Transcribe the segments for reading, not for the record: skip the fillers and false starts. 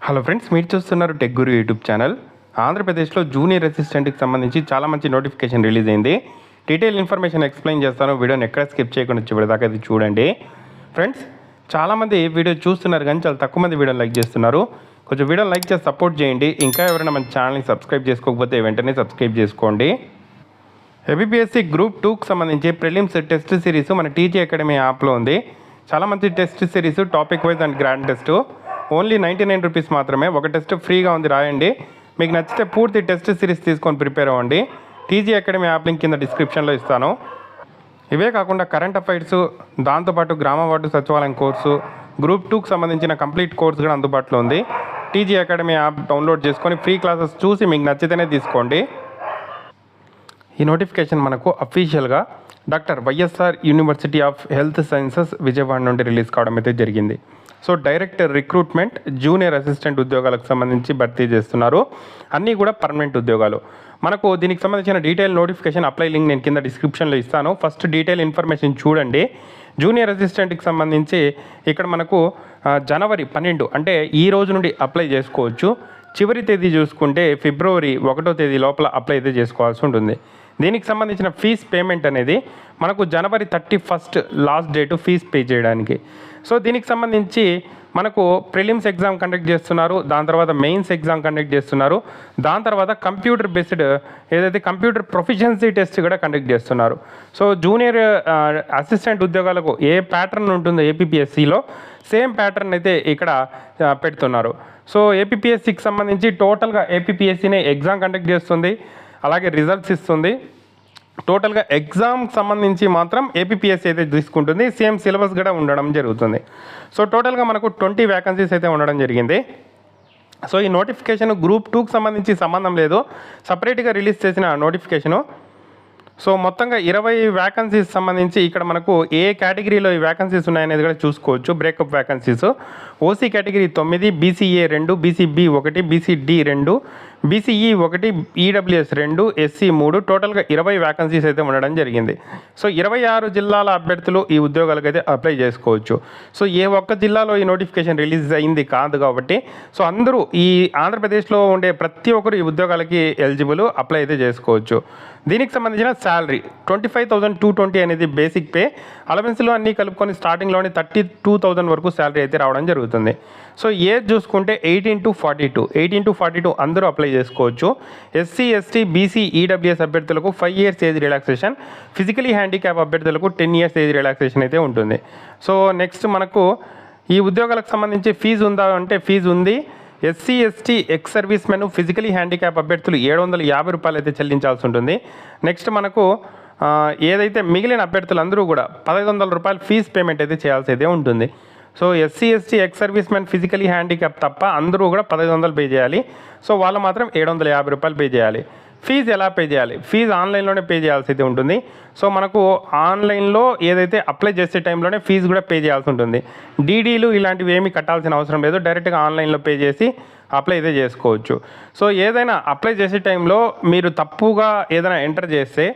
Hello friends, మీరు చూస్తున్నారు tech గురు YouTube channel. ఆంధ్రప్రదేశ్లో జూనియర్ అసిస్టెంట్కి సంబంధించి చాలా మంచి నోటిఫికేషన్ రిలీజ్ అయింది. డీటెయిల్ ఇన్ఫర్మేషన్ ఎక్స్ప్లెయిన్ చేస్తాను. వీడియోని ఎక్కడ స్కిప్ చేయకుండా చివరిదాకా అది చూడండి. ఫ్రెండ్స్, చాలామంది వీడియో చూస్తున్నారు కానీ చాలా తక్కువ మంది వీడియోని లైక్ చేస్తున్నారు. కొంచెం వీడియోని లైక్ చేసి సపోర్ట్ చేయండి. ఇంకా ఎవరైనా మన ఛానల్ని సబ్స్క్రైబ్ చేసుకోకపోతే వెంటనే సబ్స్క్రైబ్ చేసుకోండి. ఏబిపిఎస్సి గ్రూప్ 2కి సంబంధించి ప్రిలిమ్స్ టెస్ట్ సిరీస్ మన టీజీ అకాడమీ యాప్లో ఉంది. చాలా మంచి test series, topic wise and grand test. Only 99 rupees మాత్రమే. ఒక టెస్ట్ ఫ్రీగా ఉంది, రాయండి. మీకు నచ్చితే పూర్తి టెస్ట్ సిరీస్ తీసుకొని ప్రిపేర్ అవ్వండి. టీజీ అకాడమీ యాప్ లింక్ కింద డిస్క్రిప్షన్లో ఇస్తాను. ఇవే కాకుండా కరెంట్ అఫైర్స్, దాంతోపాటు గ్రామ వార్డు సచివాలయం కోర్సు, గ్రూప్ 2కి సంబంధించిన కంప్లీట్ కోర్సు కూడా అందుబాటులో ఉంది. టీజీ అకాడమీ యాప్ డౌన్లోడ్ చేసుకొని ఫ్రీ క్లాసెస్ చూసి మీకు నచ్చితేనే తీసుకోండి. ఈ నోటిఫికేషన్ మనకు అఫీషియల్గా doctor YSR university of health sciences Vijayawada నుండి రిలీజ్ కావడం అయితే జరిగింది. So direct recruitment junior assistant ఉద్యోగాలకు సంబంధించి భర్తీ చేస్తున్నారు. అన్నీ కూడా పర్మనెంట్ ఉద్యోగాలు. మనకు దీనికి సంబంధించిన డీటెయిల్ నోటిఫికేషన్ అప్లై లింక్ నేను కింద డిస్క్రిప్షన్లో ఇస్తాను. ఫస్ట్ డీటెయిల్ ఇన్ఫర్మేషన్ చూడండి. జూనియర్ అసిస్టెంట్కి సంబంధించి ఇక్కడ మనకు జనవరి 12 అంటే ఈ రోజు నుండి అప్లై చేసుకోవచ్చు. చివరి తేదీ చూసుకుంటే ఫిబ్రవరి 1వ తేదీ లోపల అప్లై అయితే చేసుకోవాల్సి ఉంటుంది. దీనికి సంబంధించిన ఫీజ్ పేమెంట్ అనేది మనకు జనవరి 31 లాస్ట్ డేటు ఫీజ్ పే చేయడానికి. సో దీనికి సంబంధించి మనకు ప్రిలిమ్స్ ఎగ్జామ్ కండక్ట్ చేస్తున్నారు, దాని తర్వాత మెయిన్స్ ఎగ్జామ్ కండక్ట్ చేస్తున్నారు, దాని తర్వాత కంప్యూటర్ బేస్డ్ ఏదైతే కంప్యూటర్ ప్రొఫిషియన్సీ టెస్ట్ కూడా కండక్ట్ చేస్తున్నారు. సో జూనియర్ అసిస్టెంట్ ఉద్యోగాలకు ఏ ప్యాటర్న్ ఉంటుందో ఏపీపీఎస్సిలో సేమ్ ప్యాటర్న్ అయితే ఇక్కడ పెడుతున్నారు. సో ఏపీపీఎస్సికి సంబంధించి టోటల్గా ఏపీపీఎస్సినే ఎగ్జామ్ కండక్ట్ చేస్తుంది, అలాగే రిజల్ట్స్ ఇస్తుంది. టోటల్గా ఎగ్జామ్కి సంబంధించి మాత్రం ఏపీపీఎస్సీ అయితే తీసుకుంటుంది. సేమ్ సిలబస్ కూడా ఉండడం జరుగుతుంది. సో టోటల్గా మనకు 20 వ్యాకెన్సీస్ అయితే ఉండడం జరిగింది. సో ఈ నోటిఫికేషన్ గ్రూప్ 2కి సంబంధించి సంబంధం లేదు, సపరేట్గా రిలీజ్ చేసిన నోటిఫికేషను. సో మొత్తంగా 20 వ్యాకెన్సీస్ సంబంధించి ఇక్కడ మనకు ఏ కేటగిరీలో ఈ వ్యాకెన్సీస్ ఉన్నాయనేది కూడా చూసుకోవచ్చు. Breakup vacancies OC category 9, BCA 2, BCB 1, BCD 2, BCE 1, EWS 2, SC 3, టోటల్గా 20 వ్యాకెన్సీస్ అయితే ఉండడం జరిగింది. సో 26 జిల్లాల అభ్యర్థులు ఈ ఉద్యోగాలకు అయితే అప్లై చేసుకోవచ్చు. సో ఏ ఒక్క జిల్లాలో ఈ నోటిఫికేషన్ రిలీజ్ అయింది కాదు కాబట్టి సో అందరూ ఈ ఆంధ్రప్రదేశ్లో ఉండే ప్రతి ఒక్కరు ఈ ఉద్యోగాలకి ఎలిజిబుల్, అప్లై అయితే చేసుకోవచ్చు. దీనికి సంబంధించిన శాలరీ 25,220 అనేది బేసిక్ పే. అలవెన్స్లో అన్నీ కలుపుకొని స్టార్టింగ్లోనే 32,000 వరకు శాలరీ అయితే రావడం జరుగుతుంది. సో ఏజ్ చూసుకుంటే 18 to 42 అందరూ అప్లై చేసుకోవచ్చు. ఎస్సీ, ఎస్టీ, బీసీ, ఈడబ్ల్యూఎస్ అభ్యర్థులకు 5 years age relaxation, physically handicap అభ్యర్థులకు 10 years ఏజ్ రిలాక్సేషన్ అయితే ఉంటుంది. సో నెక్స్ట్ మనకు ఈ ఉద్యోగాలకు సంబంధించి ఫీజు ఉందా అంటే ఫీజు ఉంది. SC, ST, ex service men, physically handicap అభ్యర్థులు 750 రూపాయలు అయితే చెల్లించాల్సి ఉంటుంది. నెక్స్ట్ మనకు ఏదైతే మిగిలిన అభ్యర్థులు అందరూ కూడా 1,500 రూపాయలు ఫీజ్ పేమెంట్ అయితే చేయాల్సి అయితే ఉంటుంది. So SC, ST, ex service men, physically handicap తప్ప అందరూ కూడా 1,500 పే చేయాలి. సో వాళ్ళు మాత్రం 750 రూపాయలు పే చేయాలి. ఫీజు ఎలా పే చేయాలి? ఫీజు ఆన్లైన్లోనే పే చేయాల్సి అయితే ఉంటుంది. సో మనకు ఆన్లైన్లో ఏదైతే అప్లై చేసే టైంలోనే ఫీజు కూడా పే చేయాల్సి ఉంటుంది. డీడీలు ఇలాంటివి ఏమీ కట్టాల్సిన అవసరం లేదు, డైరెక్ట్గా ఆన్లైన్లో పే చేసి అప్లై అయితే చేసుకోవచ్చు. సో ఏదైనా అప్లై చేసే టైంలో మీరు తప్పుగా ఏదైనా ఎంటర్ చేస్తే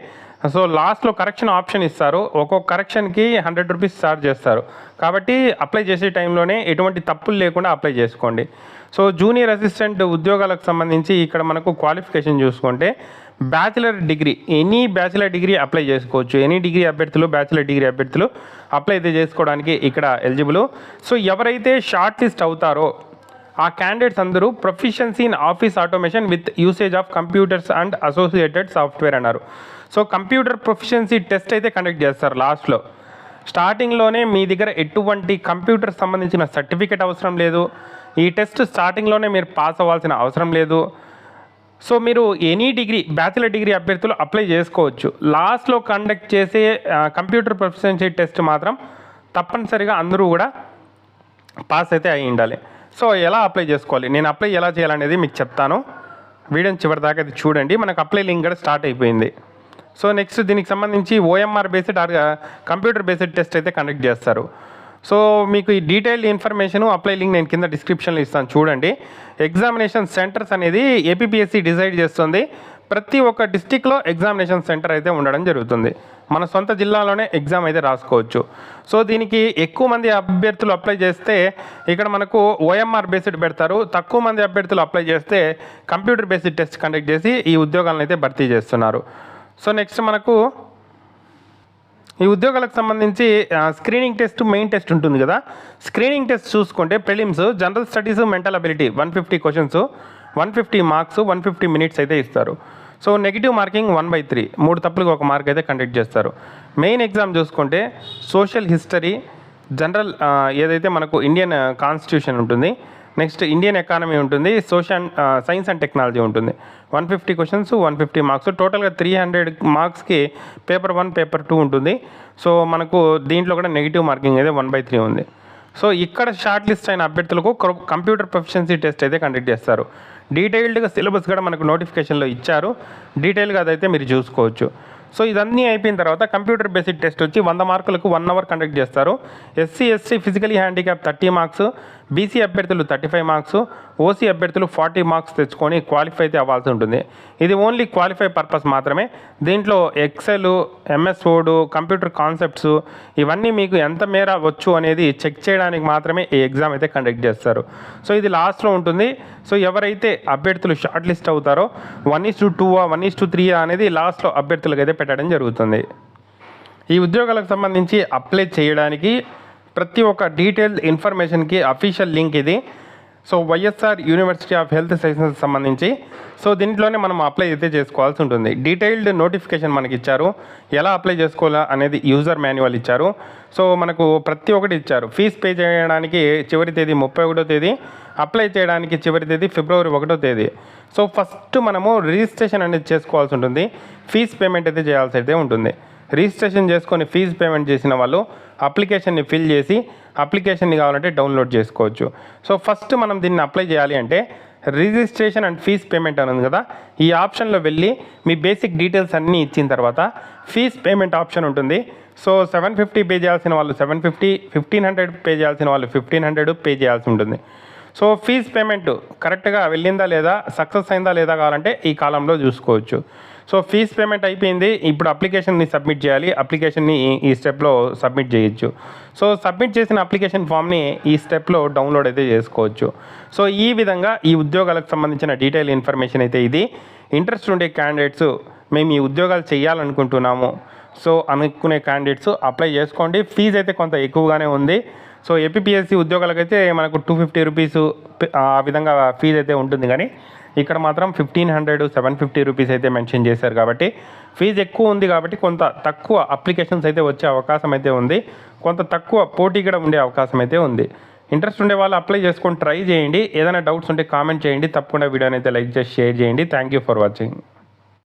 సో లాస్ట్లో కరెక్షన్ ఆప్షన్ ఇస్తారు. ఒక్కొక్క కరెక్షన్కి 100 రూపీస్ ఛార్జ్ చేస్తారు. కాబట్టి అప్లై చేసే టైంలోనే ఎటువంటి తప్పులు లేకుండా అప్లై చేసుకోండి. సో జూనియర్ అసిస్టెంట్ ఉద్యోగాలకు సంబంధించి ఇక్కడ మనకు క్వాలిఫికేషన్ చూసుకుంటే bachelor degree, any bachelor degree apply చేసుకోవచ్చు. ఎనీ డిగ్రీ అభ్యర్థులు, బ్యాచిలర్ డిగ్రీ అభ్యర్థులు అప్లై అయితే చేసుకోవడానికి ఇక్కడ ఎలిజిబుల్. సో ఎవరైతే షార్ట్ లిస్ట్ అవుతారో ఆ క్యాండిడేట్స్ అందరూ proficiency in office automation with usage of computers and associated software అన్నారు. సో కంప్యూటర్ ప్రొఫిషియన్సీ టెస్ట్ అయితే కండక్ట్ చేస్తారు లాస్ట్లో. స్టార్టింగ్లోనే మీ దగ్గర ఎటువంటి కంప్యూటర్ సంబంధించిన సర్టిఫికేట్ అవసరం లేదు. ఈ టెస్ట్ స్టార్టింగ్లోనే మీరు పాస్ అవ్వాల్సిన అవసరం లేదు. సో మీరు ఎనీ డిగ్రీ, బ్యాచిలర్ డిగ్రీ అభ్యర్థులు అప్లై చేసుకోవచ్చు. లాస్ట్లో కండక్ట్ చేసే కంప్యూటర్ ప్రొఫిషియన్సీ టెస్ట్ మాత్రం తప్పనిసరిగా అందరూ కూడా పాస్ అయితే అయి ఉండాలి. సో ఎలా అప్లై చేసుకోవాలి, నేను అప్లై ఎలా చేయాలనేది మీకు చెప్తాను. వీడియోని చివరి దాకా అది చూడండి. మనకు అప్లై లింక్ కూడా స్టార్ట్ అయిపోయింది. సో నెక్స్ట్ దీనికి సంబంధించి OMR based computer based test అయితే కండక్ట్ చేస్తారు. సో మీకు ఈ డీటెయిల్డ్ ఇన్ఫర్మేషన్ అప్లై లింక్ నేను కింద డిస్క్రిప్షన్లో ఇస్తాను, చూడండి. ఎగ్జామినేషన్ సెంటర్స్ అనేది ఏపీపీఎస్సీ డిసైడ్ చేస్తుంది. ప్రతి ఒక్క డిస్టిక్లో ఎగ్జామినేషన్ సెంటర్ అయితే ఉండడం జరుగుతుంది. మన సొంత జిల్లాలోనే ఎగ్జామ్ అయితే రాసుకోవచ్చు. సో దీనికి ఎక్కువ మంది అభ్యర్థులు అప్లై చేస్తే ఇక్కడ మనకు ఓఎంఆర్ బేస్డ్ పెడతారు. తక్కువ మంది అభ్యర్థులు అప్లై చేస్తే కంప్యూటర్ బేస్డ్ టెస్ట్ కండక్ట్ చేసి ఈ ఉద్యోగాలను అయితే భర్తీ చేస్తున్నారు. సో నెక్స్ట్ మనకు ఈ ఉద్యోగాలకు సంబంధించి స్క్రీనింగ్ టెస్ట్, మెయిన్ టెస్ట్ ఉంటుంది కదా. స్క్రీనింగ్ టెస్ట్ చూసుకుంటే prelims, general studies, mental ability 150 questions, 150 marks, 150 minutes అయితే ఇస్తారు. సో నెగిటివ్ మార్కింగ్ 1/3, 3 తప్పులకు 1 మార్క్ అయితే కండక్ట్ చేస్తారు. మెయిన్ ఎగ్జామ్ చూసుకుంటే సోషల్ హిస్టరీ, జనరల్ ఏదైతే మనకు ఇండియన్ కాన్స్టిట్యూషన్ ఉంటుంది, నెక్స్ట్ ఇండియన్ ఎకానమీ ఉంటుంది, సైన్స్ అండ్ టెక్నాలజీ ఉంటుంది. 150 క్వశ్చన్స్, 150 మార్క్స్, టోటల్గా 300 మార్క్స్కి పేపర్ 1, పేపర్ 2 ఉంటుంది. సో మనకు దీంట్లో కూడా నెగిటివ్ మార్కింగ్ అయితే 1/3 ఉంది. సో ఇక్కడ షార్ట్ లిస్ట్ అయిన అభ్యర్థులకు కంప్యూటర్ ప్రొఫిషియన్సీ టెస్ట్ అయితే కండక్ట్ చేస్తారు. డీటెయిల్డ్గా సిలబస్ కూడా మనకు నోటిఫికేషన్లో ఇచ్చారు. డీటెయిల్గా అదైతే మీరు చూసుకోవచ్చు. సో ఇదన్నీ అయిపోయిన తర్వాత కంప్యూటర్ బేసిక్ టెస్ట్ వచ్చి 100 మార్కులకు 1 అవర్ కండక్ట్ చేస్తారు. SC, ST, physically handicap 30 marks, BC అభ్యర్థులు 35 మార్క్స్, ఓసీ అభ్యర్థులు 40 మార్క్స్ తెచ్చుకొని క్వాలిఫై అయితే అవ్వాల్సి ఉంటుంది. ఇది ఓన్లీ క్వాలిఫై పర్పస్ మాత్రమే. దీంట్లో Excel, MS Word, computer concepts ఇవన్నీ మీకు ఎంత మేర వచ్చు అనేది చెక్ చేయడానికి మాత్రమే ఈ ఎగ్జామ్ అయితే కండక్ట్ చేస్తారు. సో ఇది లాస్ట్లో ఉంటుంది. సో ఎవరైతే అభ్యర్థులు షార్ట్ లిస్ట్ అవుతారో 1:2, 1:3 అనేది లాస్ట్లో అభ్యర్థులకు అయితే పెట్టడం జరుగుతుంది. ఈ ఉద్యోగాలకు సంబంధించి అప్లై చేయడానికి ప్రతి ఒక్క డీటెయిల్ ఇన్ఫర్మేషన్కి అఫీషియల్ లింక్ ఇది. So YSR university of health sciences సంబంధించి సో దీంట్లోనే మనం అప్లై అయితే చేసుకోవాల్సి ఉంటుంది. డీటెయిల్డ్ నోటిఫికేషన్ మనకి ఇచ్చారు. ఎలా అప్లై చేసుకోవాలా అనేది యూజర్ మాన్యువల్ ఇచ్చారు. సో మనకు ప్రతి ఒక్కటి ఇచ్చారు. ఫీజ్ పే చేయడానికి చివరి తేదీ 31వ తేదీ, అప్లై చేయడానికి చివరి తేదీ ఫిబ్రవరి 1వ తేదీ. సో ఫస్ట్ మనము రిజిస్ట్రేషన్ అనేది చేసుకోవాల్సి ఉంటుంది. ఫీజ్ పేమెంట్ అయితే చేయాల్సి అయితే ఉంటుంది. రిజిస్ట్రేషన్ చేసుకొని ఫీజు పేమెంట్ చేసిన వాళ్ళు అప్లికేషన్ని ఫిల్ చేసి అప్లికేషన్ని కావాలంటే డౌన్లోడ్ చేసుకోవచ్చు. సో ఫస్ట్ మనం దీన్ని అప్లై చేయాలి అంటే రిజిస్ట్రేషన్ అండ్ ఫీజ్ పేమెంట్ అని ఉంది కదా, ఈ ఆప్షన్లో వెళ్ళి మీ బేసిక్ డీటెయిల్స్ అన్నీ ఇచ్చిన తర్వాత ఫీజ్ పేమెంట్ ఆప్షన్ ఉంటుంది. సో 750 పే చేయాల్సిన వాళ్ళు 750, 1500 పే చేయాల్సిన వాళ్ళు 1500 పే చేయాల్సి ఉంటుంది. సో ఫీజ్ పేమెంట్ కరెక్ట్గా వెళ్ళిందా లేదా, సక్సెస్ అయిందా లేదా కావాలంటే ఈ కాలంలో చూసుకోవచ్చు. సో ఫీజ్ పేమెంట్ అయిపోయింది. ఇప్పుడు అప్లికేషన్ని సబ్మిట్ చేయాలి. అప్లికేషన్ని ఈ స్టెప్లో సబ్మిట్ చేయొచ్చు. సో సబ్మిట్ చేసిన అప్లికేషన్ ఫామ్ని ఈ స్టెప్లో డౌన్లోడ్ అయితే చేసుకోవచ్చు. సో ఈ విధంగా ఈ ఉద్యోగాలకు సంబంధించిన డీటెయిల్ ఇన్ఫర్మేషన్ అయితే ఇది. ఇంట్రెస్ట్ ఉండే క్యాండిడేట్స్ మేము ఈ ఉద్యోగాలు చేయాలనుకుంటున్నాము సో అనుకునే క్యాండిడేట్స్ అప్లై చేసుకోండి. ఫీజు అయితే కొంత ఎక్కువగానే ఉంది. సో ఏపీఎస్సీ ఉద్యోగాలకైతే మనకు 250 రూపీస్ ఆ విధంగా ఫీజు అయితే ఉంటుంది. కానీ ఇక్కడ మాత్రం 1500, 750 రూపీస్ అయితే మెన్షన్ చేశారు. కాబట్టి ఫీజు ఎక్కువ ఉంది కాబట్టి కొంత తక్కువ అప్లికేషన్స్ అయితే వచ్చే అవకాశం అయితే ఉంది. కొంత తక్కువ పోటీ కూడా ఉండే అవకాశం అయితే ఉంది. ఇంట్రెస్ట్ ఉండే వాళ్ళు అప్లై చేసుకొని ట్రై చేయండి. ఏదైనా డౌట్స్ ఉంటే కామెంట్ చేయండి. తప్పకుండా వీడియోని అయితే లైక్ చేసి షేర్ చేయండి. Thank you for watching.